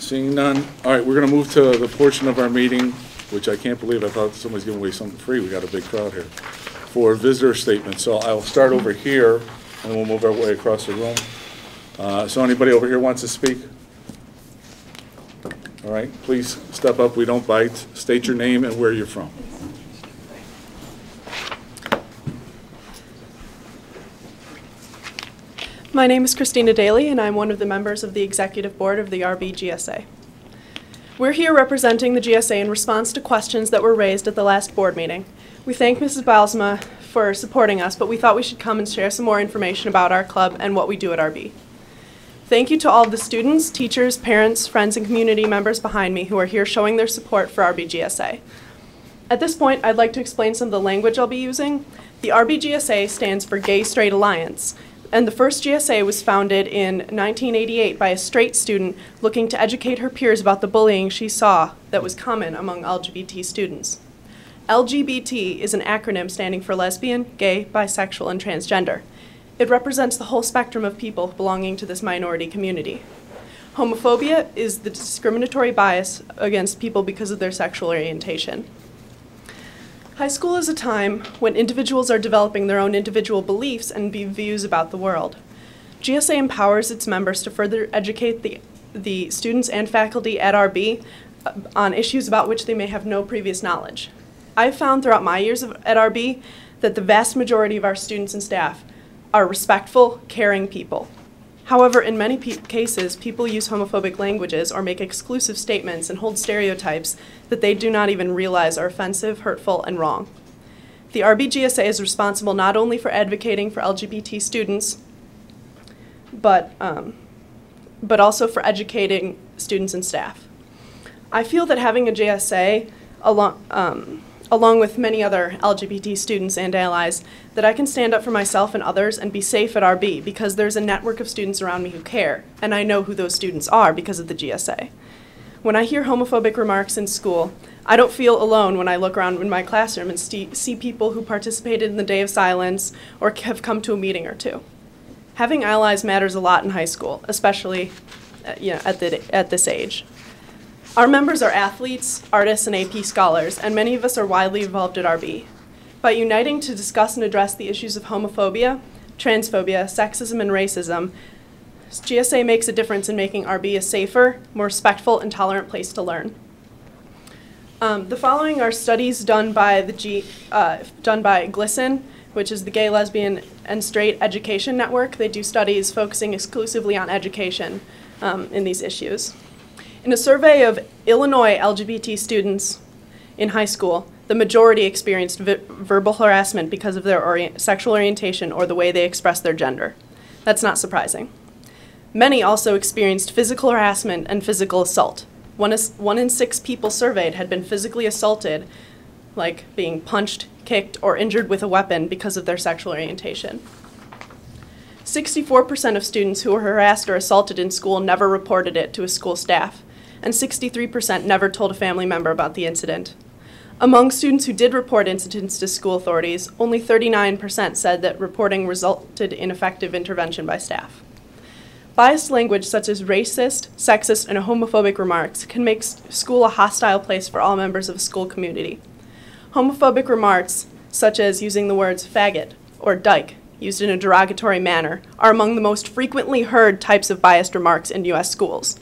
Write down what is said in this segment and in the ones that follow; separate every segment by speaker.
Speaker 1: Seeing none. All right, we're going to move to the portion of our meeting, which I can't believe I thought somebody's giving away something free. We got a big crowd here. For visitor statements. So I'll start over here, and then we'll move our way across the room. So anybody over here wants to speak? All right, please step up. We don't bite. State your name and where you're from.
Speaker 2: My name is Christina Daly, and I'm one of the members of the Executive Board of the RBGSA. We're here representing the GSA in response to questions that were raised at the last board meeting. We thank Mrs. Balsma for supporting us, but we thought we should come and share some more information about our club and what we do at RB. Thank you to all of the students, teachers, parents, friends, and community members behind me who are here showing their support for RBGSA. At this point, I'd like to explain some of the language I'll be using. The RBGSA stands for Gay Straight Alliance, and the first GSA was founded in 1988 by a straight student looking to educate her peers about the bullying she saw that was common among LGBT students. LGBT is an acronym standing for lesbian, gay, bisexual, and transgender. It represents the whole spectrum of people belonging to this minority community. Homophobia is the discriminatory bias against people because of their sexual orientation. High school is a time when individuals are developing their own individual beliefs and views about the world. GSA empowers its members to further educate the students and faculty at RB on issues about which they may have no previous knowledge. I've found throughout my years at RB that the vast majority of our students and staff are respectful, caring people. However, in many cases, people use homophobic languages or make exclusive statements and hold stereotypes that they do not even realize are offensive, hurtful, and wrong. The RBGSA is responsible not only for advocating for LGBT students, but also for educating students and staff. I feel that having a GSA along with many other LGBT students and allies, that I can stand up for myself and others and be safe at RB because there's a network of students around me who care, and I know who those students are because of the GSA. When I hear homophobic remarks in school, I don't feel alone when I look around in my classroom and see people who participated in the Day of Silence or have come to a meeting or two. Having allies matters a lot in high school, especially at this age. Our members are athletes, artists, and AP scholars, and many of us are widely involved at RB. By uniting to discuss and address the issues of homophobia, transphobia, sexism, and racism, GSA makes a difference in making RB a safer, more respectful, and tolerant place to learn. The following are studies done by GLSEN, which is the Gay, Lesbian, and Straight Education Network. They do studies focusing exclusively on education in these issues. In a survey of Illinois LGBT students in high school, the majority experienced verbal harassment because of their sexual orientation or the way they express their gender. That's not surprising. Many also experienced physical harassment and physical assault. One in 6 people surveyed had been physically assaulted, like being punched, kicked, or injured with a weapon because of their sexual orientation. 64% of students who were harassed or assaulted in school never reported it to a school staff, and 63% never told a family member about the incident. Among students who did report incidents to school authorities, only 39% said that reporting resulted in effective intervention by staff. Biased language such as racist, sexist, and homophobic remarks can make school a hostile place for all members of a school community. Homophobic remarks, such as using the words faggot or dyke, used in a derogatory manner, are among the most frequently heard types of biased remarks in U.S. schools.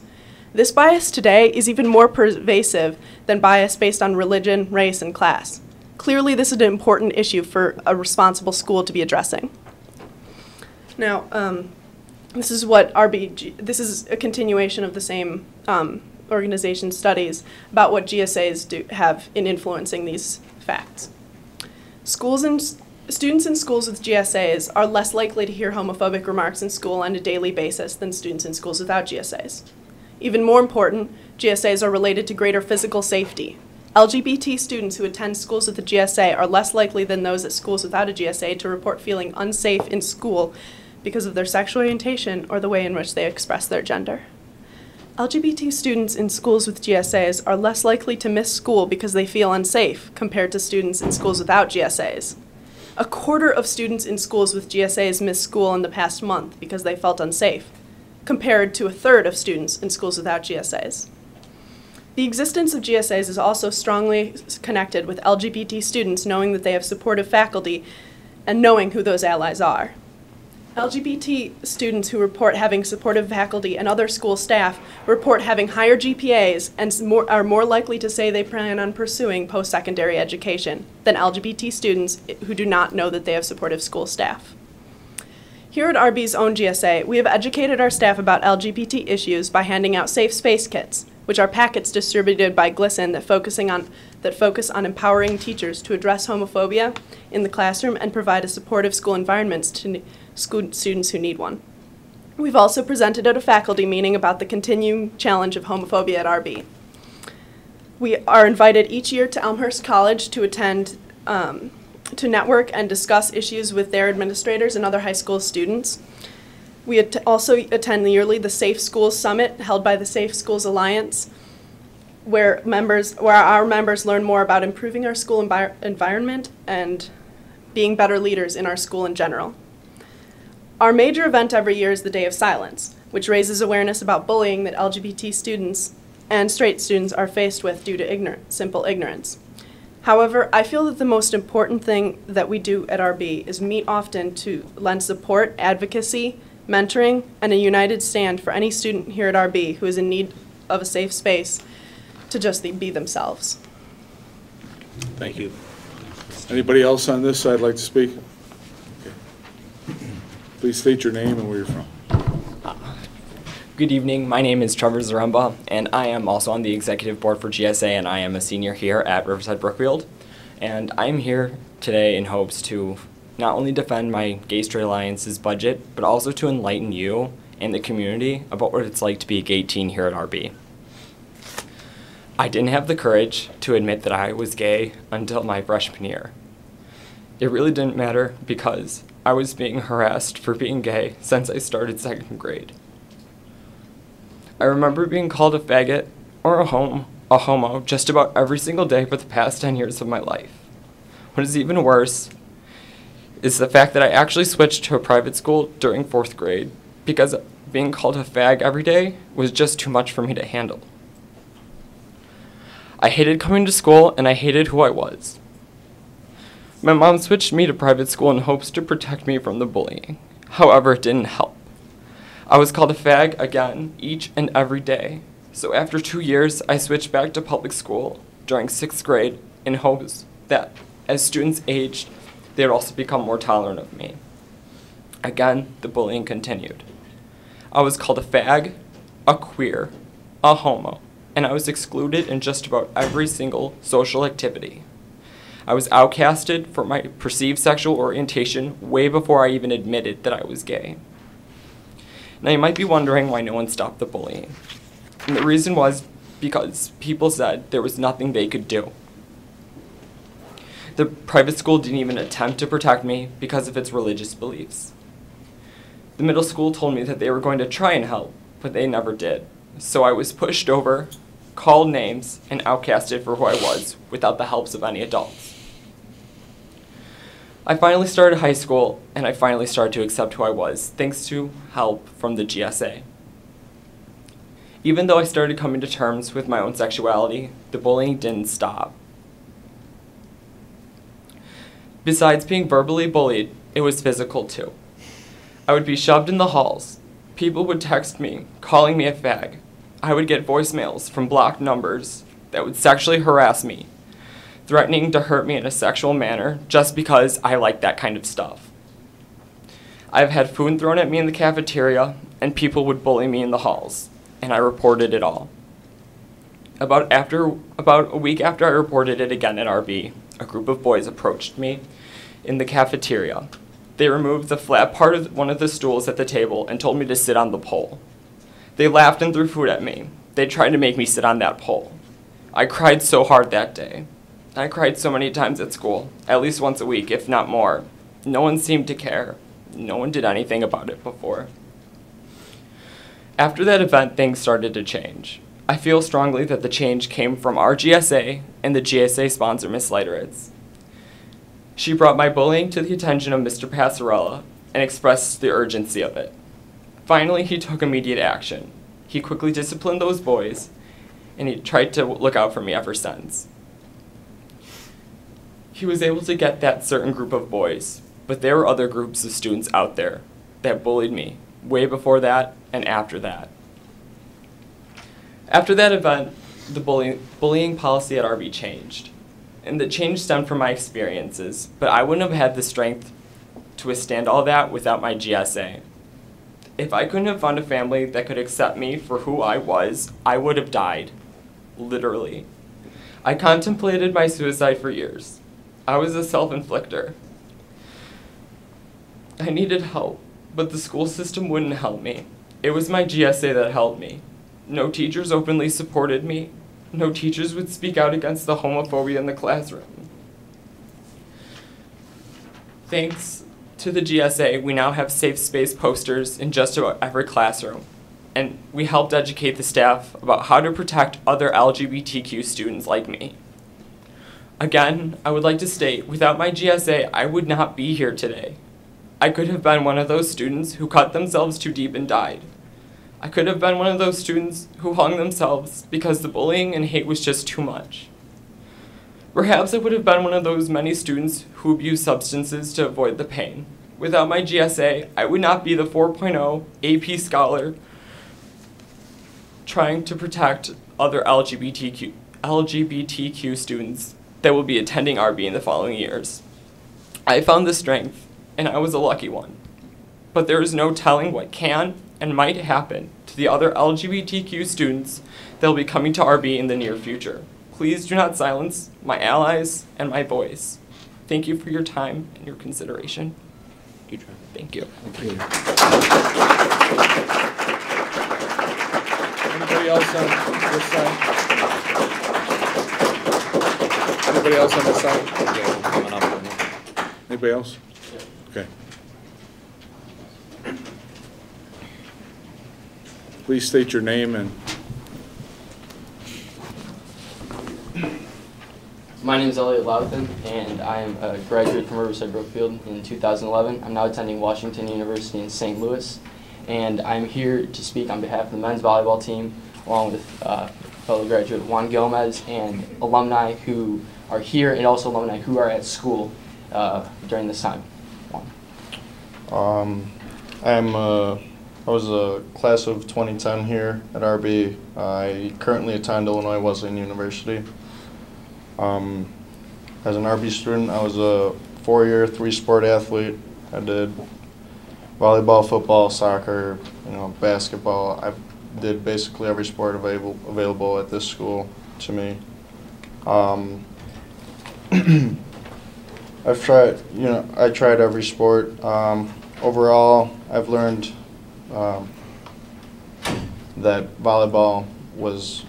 Speaker 2: This bias today is even more pervasive than bias based on religion, race, and class. Clearly, this is an important issue for a responsible school to be addressing. Now, this is a continuation of the same organization studies about what GSAs have in influencing these facts. Students in schools with GSAs are less likely to hear homophobic remarks in school on a daily basis than students in schools without GSAs. Even more important, GSAs are related to greater physical safety. LGBT students who attend schools with a GSA are less likely than those at schools without a GSA to report feeling unsafe in school because of their sexual orientation or the way in which they express their gender. LGBT students in schools with GSAs are less likely to miss school because they feel unsafe compared to students in schools without GSAs. A quarter of students in schools with GSAs missed school in the past month because they felt unsafe. compared to a third of students in schools without GSAs. The existence of GSAs is also strongly connected with LGBT students knowing that they have supportive faculty and knowing who those allies are. LGBT students who report having supportive faculty and other school staff report having higher GPAs and are more likely to say they plan on pursuing post-secondary education than LGBT students who do not know that they have supportive school staff. Here at RB's own GSA, we have educated our staff about LGBT issues by handing out safe space kits, which are packets distributed by GLSEN that focus on empowering teachers to address homophobia in the classroom and provide a supportive school environment to students who need one. We've also presented at a faculty meeting about the continuing challenge of homophobia at RB. We are invited each year to Elmhurst College to attend, to network and discuss issues with their administrators and other high school students. We also attend yearly the Safe Schools Summit held by the Safe Schools Alliance, where our members learn more about improving our school environment and being better leaders in our school in general. Our major event every year is the Day of Silence, which raises awareness about bullying that LGBT students and straight students are faced with due to simple ignorance. However, I feel that the most important thing that we do at RB is meet often to lend support, advocacy, mentoring, and a united stand for any student here at RB who is in need of a safe space to just be themselves.
Speaker 1: Thank you. Anybody else on this side like to speak? Okay. Please state your name and where you're from.
Speaker 3: Good evening, my name is Trevor Zaremba, and I am also on the executive board for GSA, and I am a senior here at Riverside Brookfield. And I'm here today in hopes to not only defend my Gay Straight Alliance's budget, but also to enlighten you and the community about what it's like to be a gay teen here at RB. I didn't have the courage to admit that I was gay until my freshman year. It really didn't matter because I was being harassed for being gay since I started second grade. I remember being called a faggot or a homo just about every single day for the past 10 years of my life. What is even worse is the fact that I actually switched to a private school during 4th grade because being called a fag every day was just too much for me to handle. I hated coming to school and I hated who I was. My mom switched me to private school in hopes to protect me from the bullying. However, it didn't help. I was called a fag again each and every day. So after 2 years, I switched back to public school during 6th grade in hopes that as students aged, they would also become more tolerant of me. Again, the bullying continued. I was called a fag, a queer, a homo, and I was excluded in just about every single social activity. I was outcasted for my perceived sexual orientation way before I even admitted that I was gay. Now you might be wondering why no one stopped the bullying. And the reason was because people said there was nothing they could do. The private school didn't even attempt to protect me because of its religious beliefs. The middle school told me that they were going to try and help, but they never did. So I was pushed over, called names, and outcasted for who I was without the helps of any adults. I finally started high school, and I finally started to accept who I was, thanks to help from the GSA. Even though I started coming to terms with my own sexuality, the bullying didn't stop. Besides being verbally bullied, it was physical too. I would be shoved in the halls. People would text me, calling me a fag. I would get voicemails from blocked numbers that would sexually harass me, threatening to hurt me in a sexual manner just because I like that kind of stuff. I've had food thrown at me in the cafeteria, and people would bully me in the halls, and I reported it all. About a week after I reported it again at RB, a group of boys approached me in the cafeteria. They removed the flat part of one of the stools at the table and told me to sit on the pole. They laughed and threw food at me. They tried to make me sit on that pole. I cried so hard that day. I cried so many times at school, at least once a week, if not more. No one seemed to care. No one did anything about it before. After that event, things started to change. I feel strongly that the change came from our GSA and the GSA sponsor, Ms. Leiteritz. She brought my bullying to the attention of Mr. Passarella and expressed the urgency of it. Finally, he took immediate action. He quickly disciplined those boys, and he tried to look out for me ever since. He was able to get that certain group of boys, but there were other groups of students out there that bullied me way before that and after that. After that event, the bullying policy at RB changed. And the change stemmed from my experiences, but I wouldn't have had the strength to withstand all that without my GSA. If I couldn't have found a family that could accept me for who I was, I would have died. Literally. I contemplated my suicide for years. I was a self-inflictor. I needed help, but the school system wouldn't help me. It was my GSA that helped me. No teachers openly supported me. No teachers would speak out against the homophobia in the classroom. Thanks to the GSA, we now have safe space posters in just about every classroom, and we helped educate the staff about how to protect other LGBTQ students like me. Again, I would like to state, without my GSA, I would not be here today. I could have been one of those students who cut themselves too deep and died. I could have been one of those students who hung themselves because the bullying and hate was just too much. Perhaps I would have been one of those many students who abused substances to avoid the pain. Without my GSA, I would not be the 4.0 AP scholar trying to protect other LGBTQ students that will be attending RB in the following years. I found the strength, and I was a lucky one. But there is no telling what can and might happen to the other LGBTQ students that will be coming to RB in the near future. Please do not silence my allies and my voice. Thank you for your time and your consideration. Thank you.
Speaker 1: Anybody else on this side? Anybody else on this side? Anybody else? Okay. Please state your name and...
Speaker 4: My name is Elliot Louthan, and I am a graduate from Riverside Brookfield in 2011. I'm now attending Washington University in St. Louis, and I'm here to speak on behalf of the men's volleyball team, along with fellow graduate Juan Gomez and alumni who are here, and also alumni who are at school during this time.
Speaker 5: I was a class of 2010 here at RB. I currently attend Illinois Wesleyan University. As an RB student, I was a 4-year, 3-sport athlete. I did volleyball, football, soccer, basketball. I did basically every sport available at this school to me. I tried every sport. Overall, I've learned that volleyball was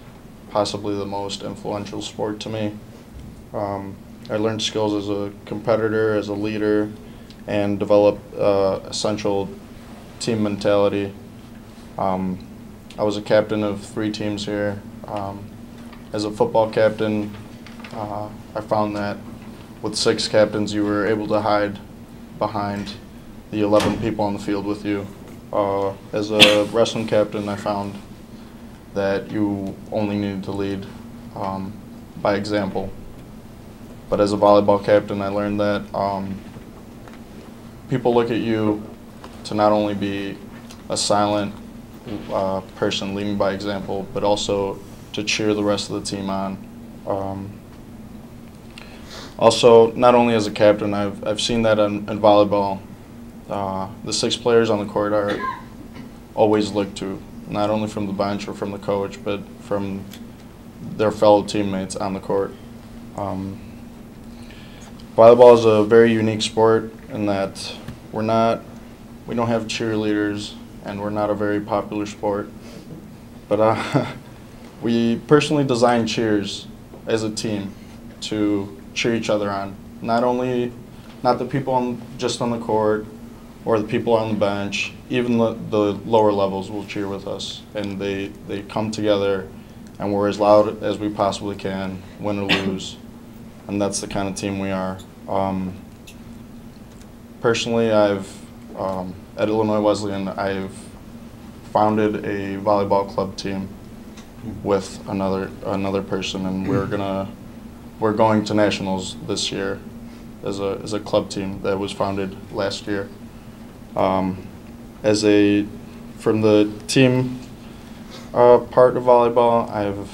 Speaker 5: possibly the most influential sport to me. I learned skills as a competitor, as a leader, and developed essential team mentality. I was a captain of 3 teams here. As a football captain, I found that with 6 captains, you were able to hide behind the 11 people on the field with you. As a wrestling captain, I found that you only needed to lead by example. But as a volleyball captain, I learned that people look at you to not only be a silent person leading by example, but also to cheer the rest of the team on. Also, not only as a captain, I've seen that in volleyball, the 6 players on the court are always looked to, not only from the bench or from the coach, but from their fellow teammates on the court. Volleyball is a very unique sport in that we don't have cheerleaders, and we're not a very popular sport. But we personally design cheers as a team to cheer each other on. Not the people just on the court or the people on the bench, even the lower levels will cheer with us, and they come together, and we're as loud as we possibly can, win or lose, and that's the kind of team we are. Personally, at Illinois Wesleyan, I've founded a volleyball club team with another person, and we're going to nationals this year as a club team that was founded last year. From the team part of volleyball,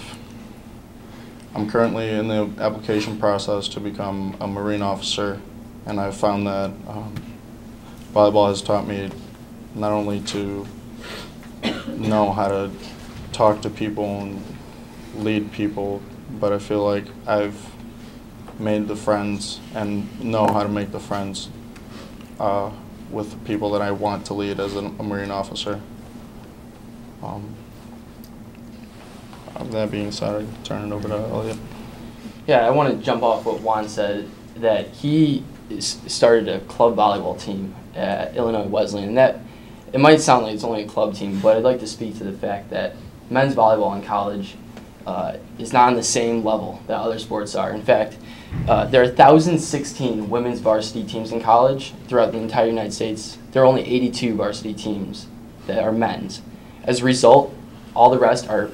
Speaker 5: I'm currently in the application process to become a Marine officer, and I've found that volleyball has taught me not only to know how to talk to people and lead people, but I feel like I've made the friends and know how to make the friends with the people that I want to lead as a Marine officer. That being said, I turn it over to Elliot.
Speaker 4: Yeah, I want to jump off what Juan said, that he started a club volleyball team at Illinois Wesleyan, and that it might sound like it's only a club team, but I'd like to speak to the fact that men's volleyball in college is not on the same level that other sports are. In fact, there are 1,016 women's varsity teams in college throughout the entire United States. There are only 82 varsity teams that are men's. As a result, all the rest are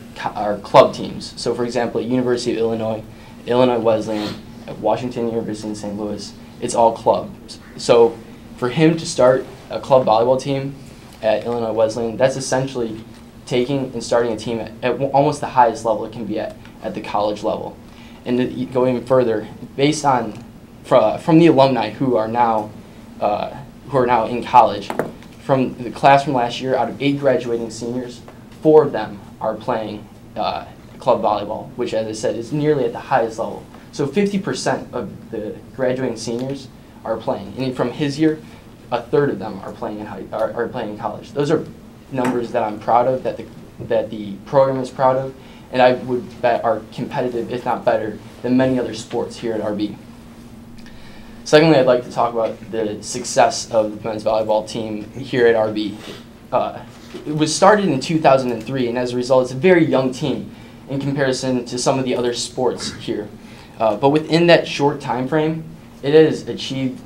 Speaker 4: club teams. So, for example, at University of Illinois, Illinois Wesleyan, at Washington University in St. Louis, it's all clubs. So, for him to start a club volleyball team at Illinois Wesleyan, that's essentially taking and starting a team at almost the highest level it can be at the college level. And to go even further, based on from the alumni who are now in college, from the class from last year, out of 8 graduating seniors, 4 of them are playing club volleyball, which, as I said, is nearly at the highest level. So 50% of the graduating seniors are playing, and from his year, a third of them are playing in college. Those are numbers that I'm proud of, that the program is proud of, and I would bet are competitive, if not better, than many other sports here at RB. Secondly, I'd like to talk about the success of the men's volleyball team here at RB. It was started in 2003, and as a result, it's a very young team in comparison to some of the other sports here. But within that short time frame, it has achieved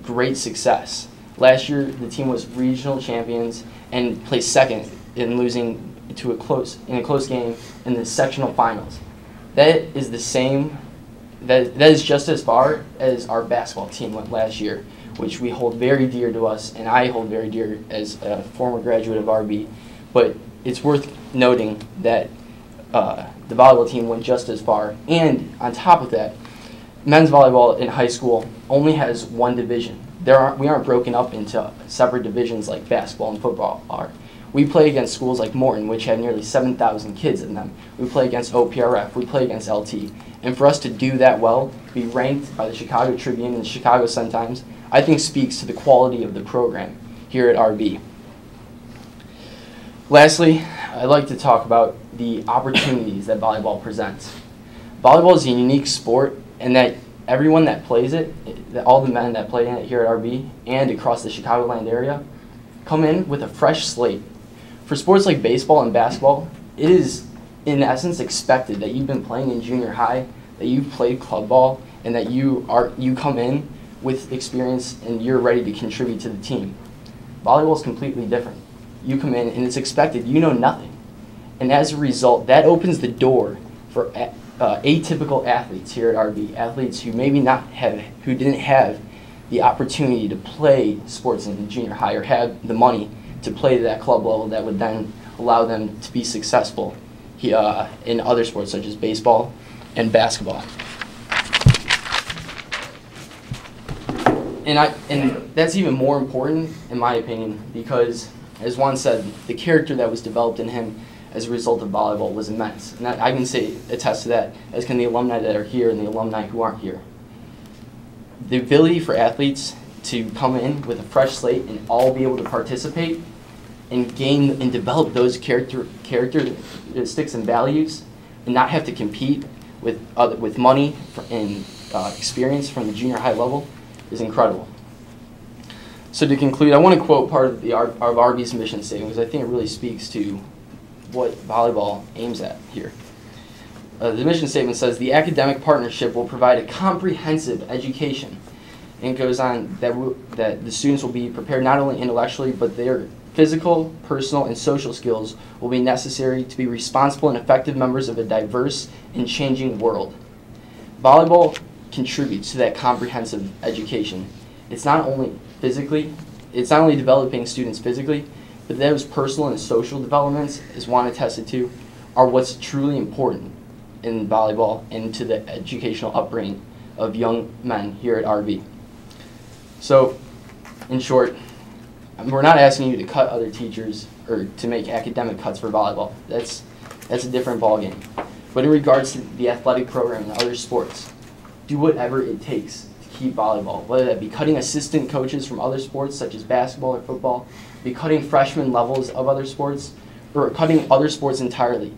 Speaker 4: great success. Last year, the team was regional champions and placed second in losing to a close game in the sectional finals. That is the same. That is just as far as our basketball team went last year, which we hold very dear to us, and I hold very dear as a former graduate of RB. But it's worth noting that the volleyball team went just as far. And on top of that, men's volleyball in high school only has one division. We aren't broken up into separate divisions like basketball and football are. We play against schools like Morton, which have nearly 7,000 kids in them. We play against OPRF. We play against LT. And for us to do that well, be ranked by the Chicago Tribune and the Chicago Sun-Times, I think speaks to the quality of the program here at RB. Lastly, I'd like to talk about the opportunities that volleyball presents. Volleyball is a unique sport, and that everyone that plays it, all the men that play in it here at RB and across the Chicagoland area, come in with a fresh slate. For sports like baseball and basketball, it is in essence expected that you've been playing in junior high, that you've played club ball, and that you come in with experience and you're ready to contribute to the team. Volleyball is completely different. You come in and it's expected you know nothing. And as a result, that opens the door for atypical athletes here at RB, athletes who who didn't have the opportunity to play sports in junior high or have the money to play to that club level that would then allow them to be successful in other sports such as baseball and basketball. And that's even more important, in my opinion, because, as Juan said, the character that was developed in him as a result of volleyball was immense. And I can attest to that, as can the alumni that are here and the alumni who aren't here. The ability for athletes to come in with a fresh slate and all be able to participate and gain and develop those characteristics and values and not have to compete with money and experience from the junior high level is incredible. So to conclude, I want to quote part of RB's mission statement because I think it really speaks to what volleyball aims at here. The mission statement says, the academic partnership will provide a comprehensive education. And it goes on that the students will be prepared not only intellectually, but they're physical, personal, and social skills will be necessary to be responsible and effective members of a diverse and changing world. Volleyball contributes to that comprehensive education. It's not only developing students physically, but those personal and social developments, as Juan attested to, are what's truly important in volleyball and to the educational upbringing of young men here at RB. So, in short, we're not asking you to cut other teachers or to make academic cuts for volleyball. That's a different ballgame. But in regards to the athletic program and other sports, do whatever it takes to keep volleyball, whether that be cutting assistant coaches from other sports such as basketball or football, be cutting freshman levels of other sports, or cutting other sports entirely.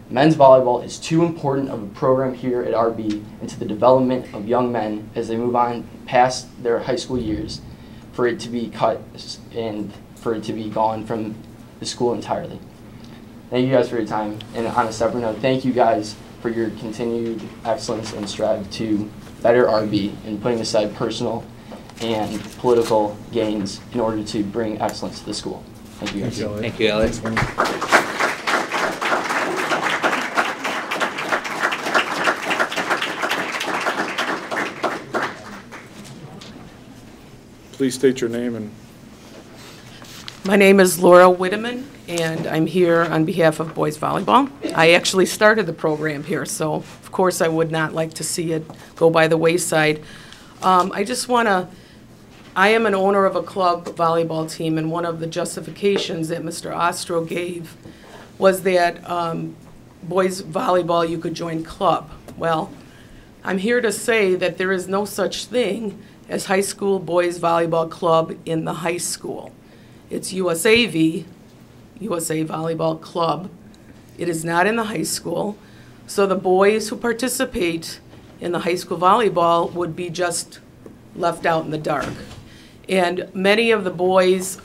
Speaker 4: Men's volleyball is too important of a program here at RB and to the development of young men as they move on past their high school years for it to be cut and for it to be gone from the school entirely. Thank you guys for your time. And on a separate note, thank you guys for your continued excellence and strive to better RB and putting aside personal and political gains in order to bring excellence to the school. Thank you guys.
Speaker 6: Thank you, Alex.
Speaker 1: Please state your name and
Speaker 7: My name is Laura Whitman, and I'm here on behalf of boys volleyball. I actually started the program here, so of course I would not like to see it go by the wayside. I am an owner of a club volleyball team, and one of the justifications that Mr. Ostro gave was that boys volleyball, you could join club. Well, I'm here to say that there is no such thing as high school boys volleyball club in the high school. It's USAV, USA Volleyball Club. It is not in the high school. So the boys who participate in the high school volleyball would be just left out in the dark. And many of the boys,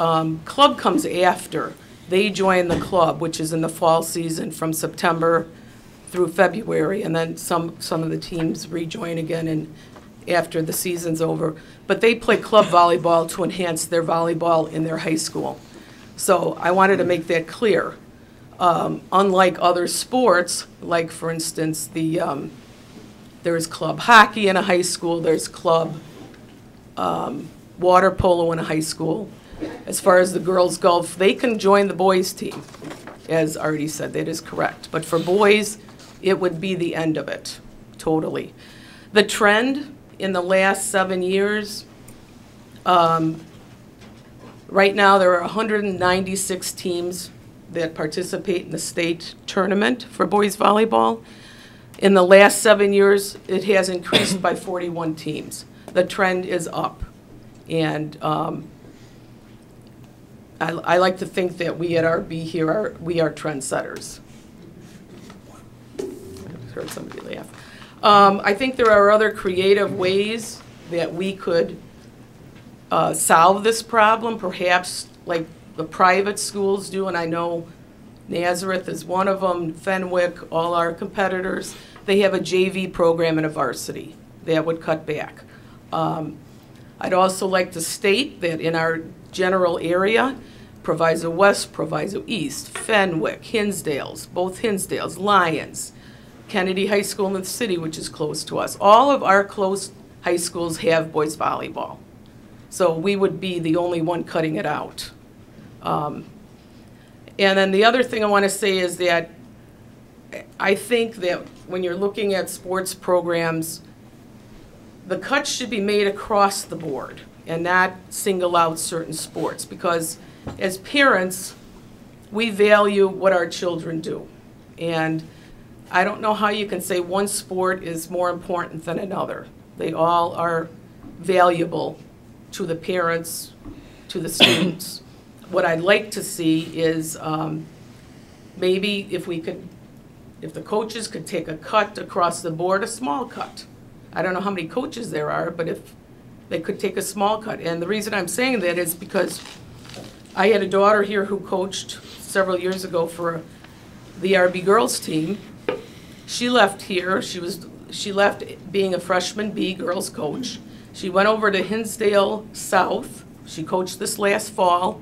Speaker 7: club comes after. They join the club, which is in the fall season from September through February, and then some of the teams rejoin again after the season's over. But they play club volleyball to enhance their volleyball in their high school. So I wanted to make that clear. Unlike other sports, like for instance, there's club hockey in a high school, there's club water polo in a high school. As far as the girls go, they can join the boys team, as already said, that is correct. But for boys, it would be the end of it, totally. The trend in the last 7 years, right now there are 196 teams that participate in the state tournament for boys volleyball. In the last 7 years, it has increased by 41 teams. The trend is up. And I like to think that we at RB here we are trendsetters. I heard somebody laugh. I think there are other creative ways that we could solve this problem, perhaps like the private schools do, and I know Nazareth is one of them, Fenwick, all our competitors. They have a JV program and a varsity that would cut back. I'd also like to state that in our general area, Proviso West, Proviso East, Fenwick, Hinsdale's, both Hinsdale's, Lyons, Kennedy High School in the city, which is close to us. All of our close high schools have boys volleyball. So we would be the only one cutting it out. And then the other thing I want to say is that I think that when you're looking at sports programs, the cuts should be made across the board and not single out certain sports, because as parents, we value what our children do. And I don't know how you can say one sport is more important than another. They all are valuable to the parents, to the students. What I'd like to see is maybe if the coaches could take a cut across the board, a small cut. I don't know how many coaches there are, but if they could take a small cut. And the reason I'm saying that is because I had a daughter here who coached several years ago for the RB girls team. She left here. She left being a freshman B girls coach. She went over to Hinsdale South. She coached this last fall.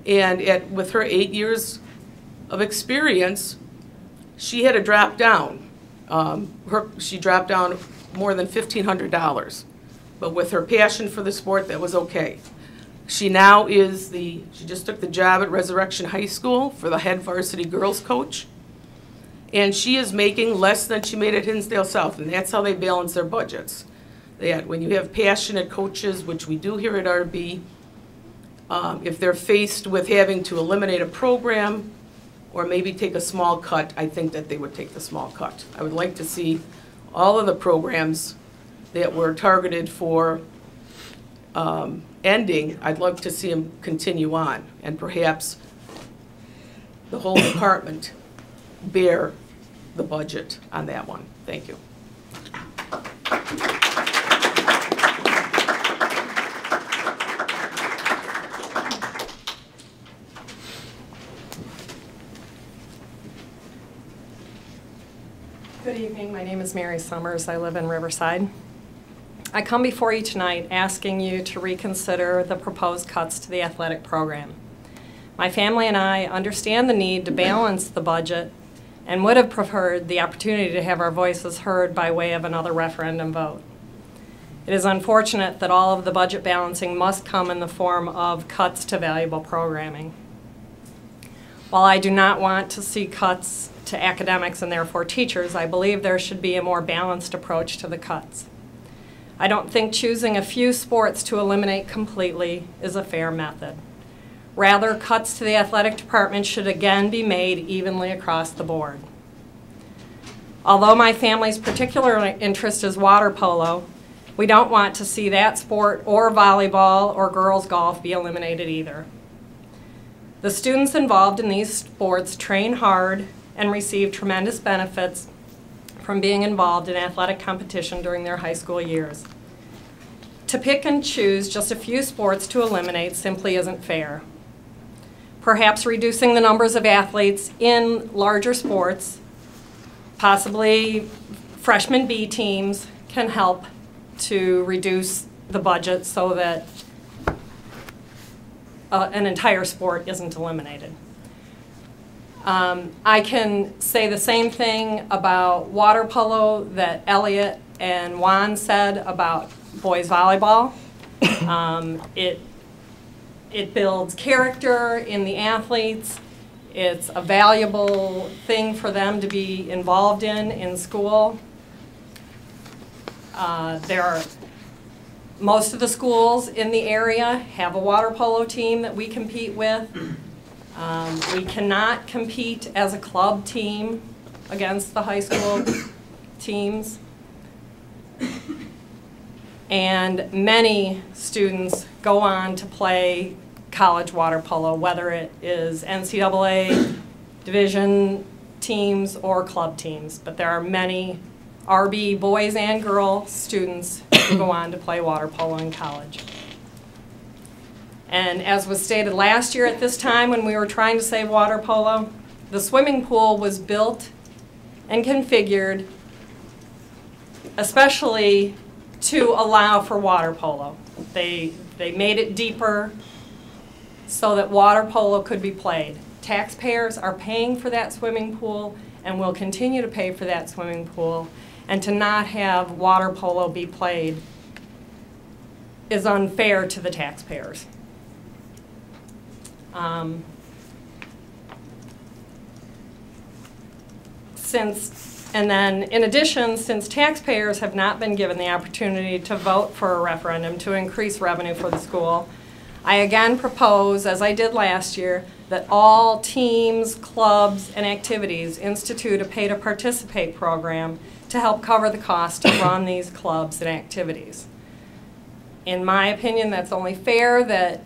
Speaker 7: And with her 8 years of experience, she had to drop down. She dropped down more than $1,500. But with her passion for the sport, that was okay. She now she just took the job at Resurrection High School for the head varsity girls coach. And she is making less than she made at Hinsdale South, and that's how they balance their budgets. When you have passionate coaches, which we do here at RB, if they're faced with having to eliminate a program or maybe take a small cut, I think that they would take the small cut. I would like to see all of the programs that were targeted for ending, I'd like to see them continue on, and perhaps the whole department bear the budget on that one. Thank you.
Speaker 6: Good evening. My name is Mary Summers. I live in Riverside. I come before you tonight asking you to reconsider the proposed cuts to the athletic program. My family and I understand the need to balance the budget and would have preferred the opportunity to have our voices heard by way of another referendum vote. It is unfortunate that all of the budget balancing must come in the form of cuts to valuable programming. While I do not want to see cuts to academics and therefore teachers, I believe there should be a more balanced approach to the cuts. I don't think choosing a few sports to eliminate completely is a fair method. Rather, cuts to the athletic department should again be made evenly across the board. Although my family's particular interest is water polo, we don't want to see that sport or volleyball or girls golf be eliminated either. The students involved in these sports train hard and receive tremendous benefits from being involved in athletic competition during their high school years. To pick and choose just a few sports to eliminate simply isn't fair. Perhaps reducing the numbers of athletes in larger sports, possibly freshman B teams, can help to reduce the budget so that an entire sport isn't eliminated. I can say the same thing about water polo that Elliot and Juan said about boys volleyball. It builds character in the athletes. It's a valuable thing for them to be involved in school. Most of the schools in the area have a water polo team that we compete with. We cannot compete as a club team against the high school teams. And many students go on to play college water polo, whether it is NCAA division teams or club teams. But there are many RB boys and girl students who go on to play water polo in college. And as was stated last year at this time when we were trying to save water polo, the swimming pool was built and configured especially to allow for water polo. They made it deeper so that water polo could be played. Taxpayers are paying for that swimming pool and will continue to pay for that swimming pool, and to not have water polo be played is unfair to the taxpayers. And then, in addition, since taxpayers have not been given the opportunity to vote for a referendum to increase revenue for the school, I again propose, as I did last year, that all teams, clubs, and activities institute a pay-to-participate program to help cover the cost to run these clubs and activities. In my opinion, that's only fair that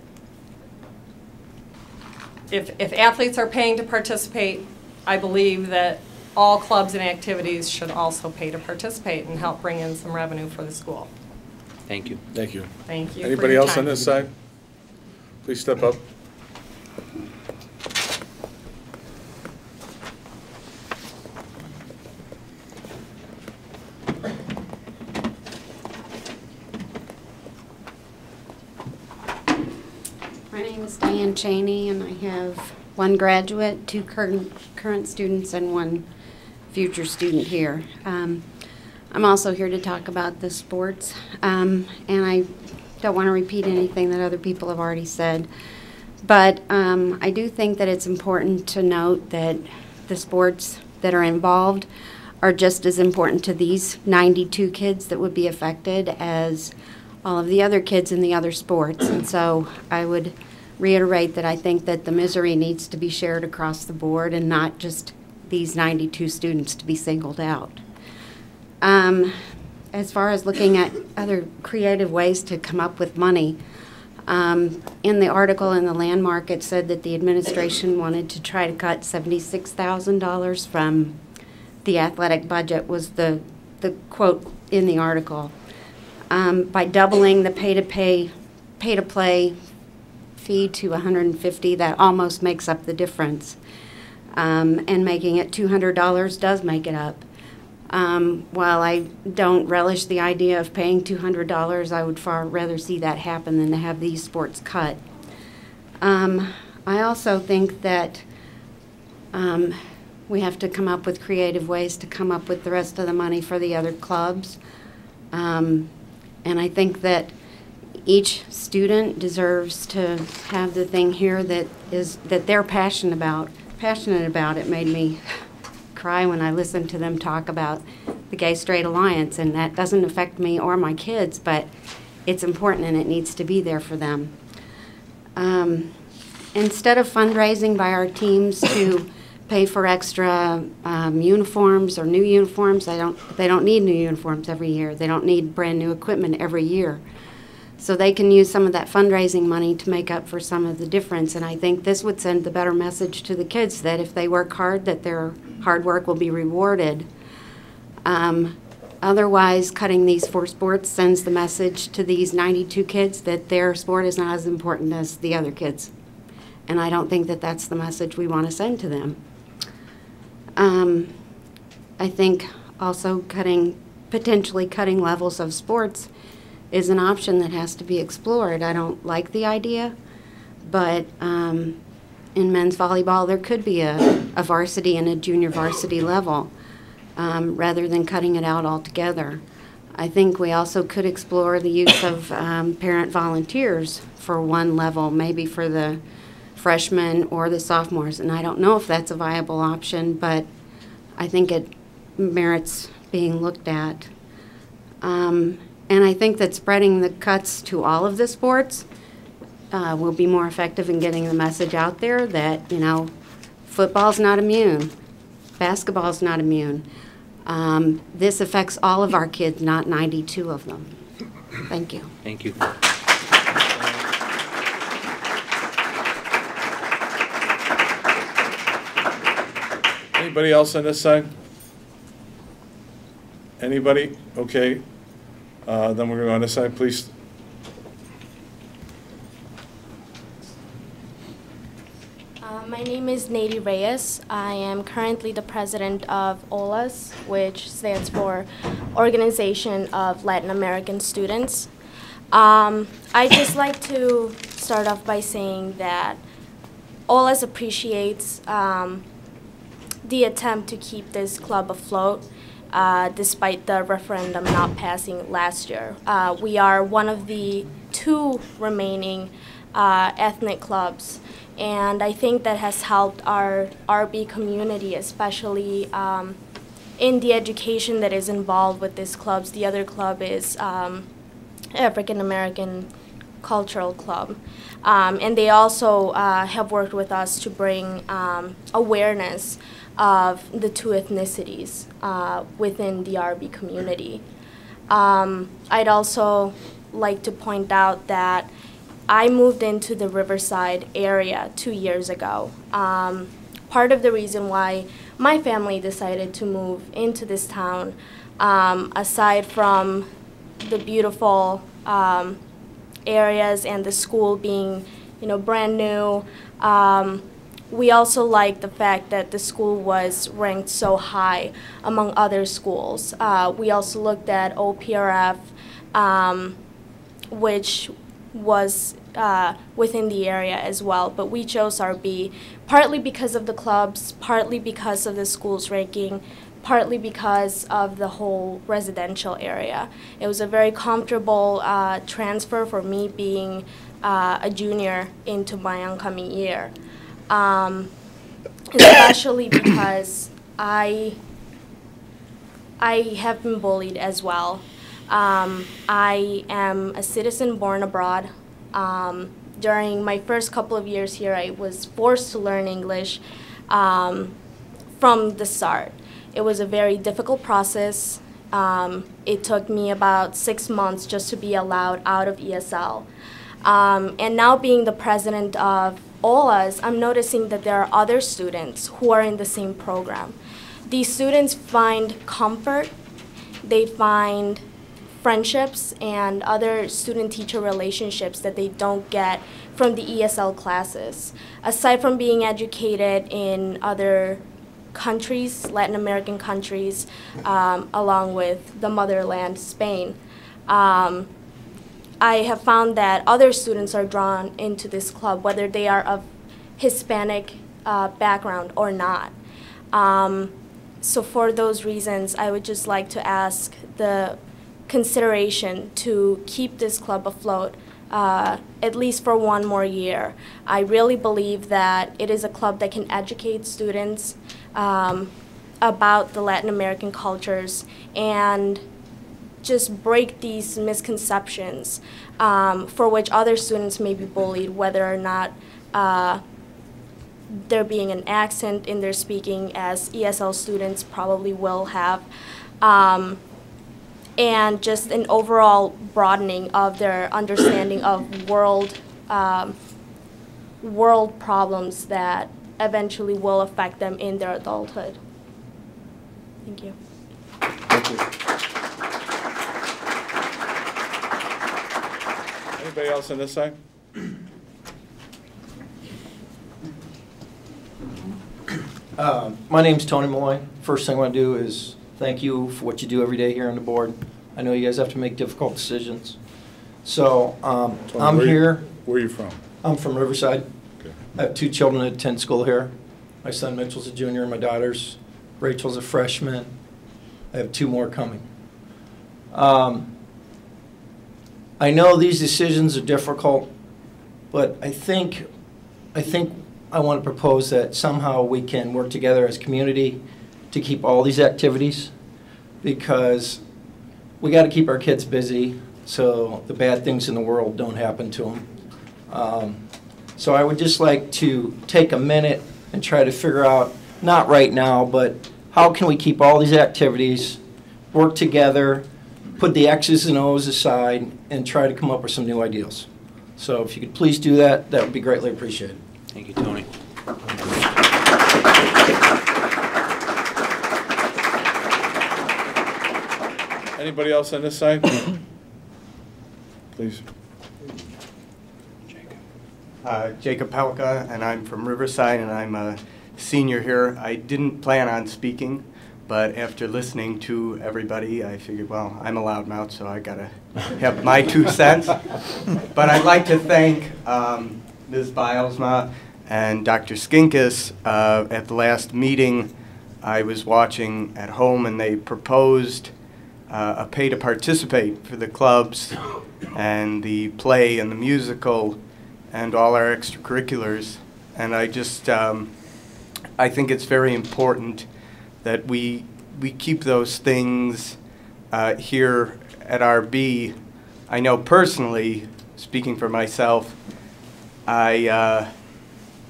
Speaker 6: if athletes are paying to participate, I believe that all clubs and activities should also pay to participate and help bring in some revenue for the school.
Speaker 8: Thank you.
Speaker 1: Thank you.
Speaker 6: Thank you.
Speaker 1: Anybody else on this side? Please step up.
Speaker 9: My name
Speaker 8: is Diane Cheney, and I have one graduate, two current students, and one future student here. I'm also here to talk about the sports, and I don't want to repeat anything that other people have already said, but I do think that it's important to note that the sports that are involved are just as important to these 92 kids that would be affected as all of the other kids in the other sports. And so I would reiterate that I think that the misery needs to be shared across the board and not just these 92 students to be singled out. As far as looking at other creative ways to come up with money, in the article in the Landmark, it said that the administration wanted to try to cut $76,000 from the athletic budget, was the quote in the article. By doubling the pay-to-play fee to $150, that almost makes up the difference. And making it $200 does make it up. While I don't relish the idea of paying $200, I would far rather see that happen than to have these sports cut. I also think that we have to come up with creative ways to come up with the rest of the money for the other clubs. And I think that each student deserves to have the thing here that they're passionate about. It made me cry when I listened to them talk about the Gay Straight Alliance, and that doesn't affect me or my kids, but it's important and it needs to be there for them. Instead of fundraising by our teams to pay for extra uniforms or new uniforms, they don't need new uniforms every year. They don't need brand new equipment every year. So they can use some of that fundraising money to make up for some of the difference. And I think this would send the better message to the kids that if they work hard, that their hard work will be rewarded. Otherwise, cutting these 4 sports sends the message to these 92 kids that their sport is not as important as the other kids. And I don't think that that's the message we want to send to them. I think also potentially cutting levels of sports is an option that has to be explored. I don't like the idea, but in men's volleyball there could be a varsity and a junior varsity level rather than cutting it out altogether. I think we also could explore the use of parent volunteers for one level, maybe for the freshmen or the sophomores, and I don't know if that's a viable option, but I think it merits being looked at. And I think that spreading the cuts to all of the sports will be more effective in getting the message out there that, football's not immune, basketball's not immune. This affects all of our kids, not 92 of them. Thank you.
Speaker 9: Thank you.
Speaker 1: Anybody else on this side? Anybody? Okay. Then we're going to go on this side, please.
Speaker 10: My name is Nader Velas. I am currently the president of OLAS, which stands for Organization of Latin American Students. I'd just like to start off by saying that OLAS appreciates the attempt to keep this club afloat despite the referendum not passing last year. We are one of the 2 remaining ethnic clubs, and I think that has helped our RB community, especially in the education that is involved with these clubs. The other club is African American Cultural Club, and they also have worked with us to bring awareness of the 2 ethnicities within the RB community. I'd also like to point out that I moved into the Riverside area 2 years ago. Part of the reason why my family decided to move into this town, aside from the beautiful areas and the school being, brand new, we also like the fact that the school was ranked so high among other schools. We also looked at OPRF, which was within the area as well. But we chose RB partly because of the clubs, partly because of the school's ranking, partly because of the whole residential area. It was a very comfortable transfer for me being a junior into my oncoming year, especially because I have been bullied as well. I am a citizen born abroad. During my first couple of years here, I was forced to learn English from the start. It was a very difficult process. It took me about 6 months just to be allowed out of ESL. And now being the president of OLAS, I'm noticing that there are other students who are in the same program. These students find comfort, they find friendships and other student-teacher relationships that they don't get from the ESL classes. Aside from being educated in other countries, Latin American countries, along with the motherland, Spain, I have found that other students are drawn into this club, whether they are of Hispanic background or not. So for those reasons, I would just like to ask the consideration to keep this club afloat at least for one more year. I really believe that it is a club that can educate students about the Latin American cultures and just break these misconceptions for which other students may be bullied, whether or not there being an accent in their speaking, as ESL students probably will have, and just an overall broadening of their understanding of world problems that eventually will affect them in their adulthood. Thank you.
Speaker 1: Thank you. Anybody else on this side?
Speaker 9: My name's Tony Malloy. First thing I want to do is thank you for what you do every day here on the board. I know you guys have to make difficult decisions. So
Speaker 1: Tony,
Speaker 9: I'm here.
Speaker 1: Where are you from?
Speaker 9: I'm from Riverside.
Speaker 1: Okay.
Speaker 9: I have 2 children that attend school here. My son Mitchell's a junior and my daughter's Rachel's a freshman. I have 2 more coming. I know these decisions are difficult, but I think I want to propose that somehow we can work together as a community to keep all these activities, because we got to keep our kids busy so the bad things in the world don't happen to them. So I would just like to take a minute and try to figure out, not right now, but how can we keep all these activities, work together, put the X's and O's aside, and try to come up with some new ideas. So if you could please do that, that would be greatly appreciated.
Speaker 11: Thank you, Tony.
Speaker 1: Anybody else on this side? Please.
Speaker 12: Jacob Pelka, and I'm from Riverside, and I'm a senior here. I didn't plan on speaking, but after listening to everybody, I figured, well, I'm a loudmouth, so I gotta have my 2 cents. But I'd like to thank Ms. Bilesma and Dr. Skinkis. At the last meeting I was watching at home, and they proposed a pay to participate for the clubs and the play and the musical and all our extracurriculars. And I just, I think it's very important that we keep those things here at RB. I know personally, speaking for myself, I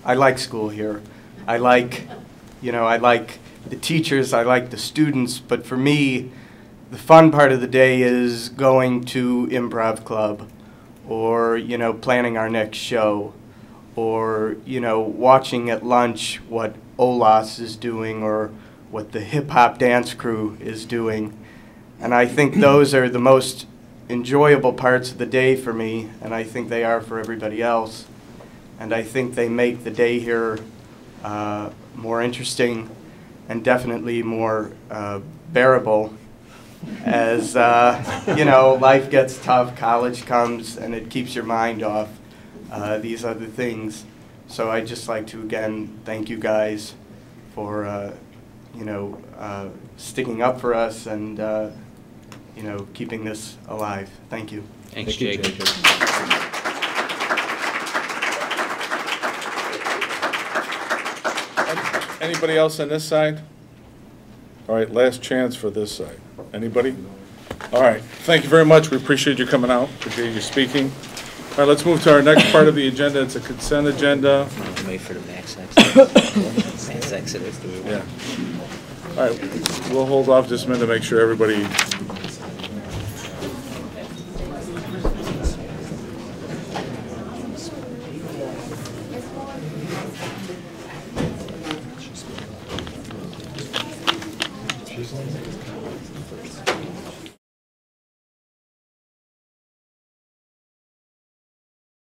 Speaker 12: like school here. I like the teachers, I like the students, but for me, the fun part of the day is going to improv club, or planning our next show, or watching at lunch what OLAS is doing or what the hip hop dance crew is doing. And I think those are the most enjoyable parts of the day for me, and I think they are for everybody else. And I think they make the day here more interesting and definitely more bearable as life gets tough, college comes, and it keeps your mind off these other things. So I'd just like to again thank you guys for sticking up for us and keeping this alive. Thank you.
Speaker 11: Thanks, Jake.
Speaker 1: Anybody else on this side? All right, last chance for this side. Anybody? All right, thank you very much. We appreciate you coming out, appreciate you speaking. All right, let's move to our next part of the agenda. It's a consent agenda.
Speaker 11: Wait for the max exit. Max exit is the way.
Speaker 1: Yeah. All right, we'll hold off just a minute to make sure everybody.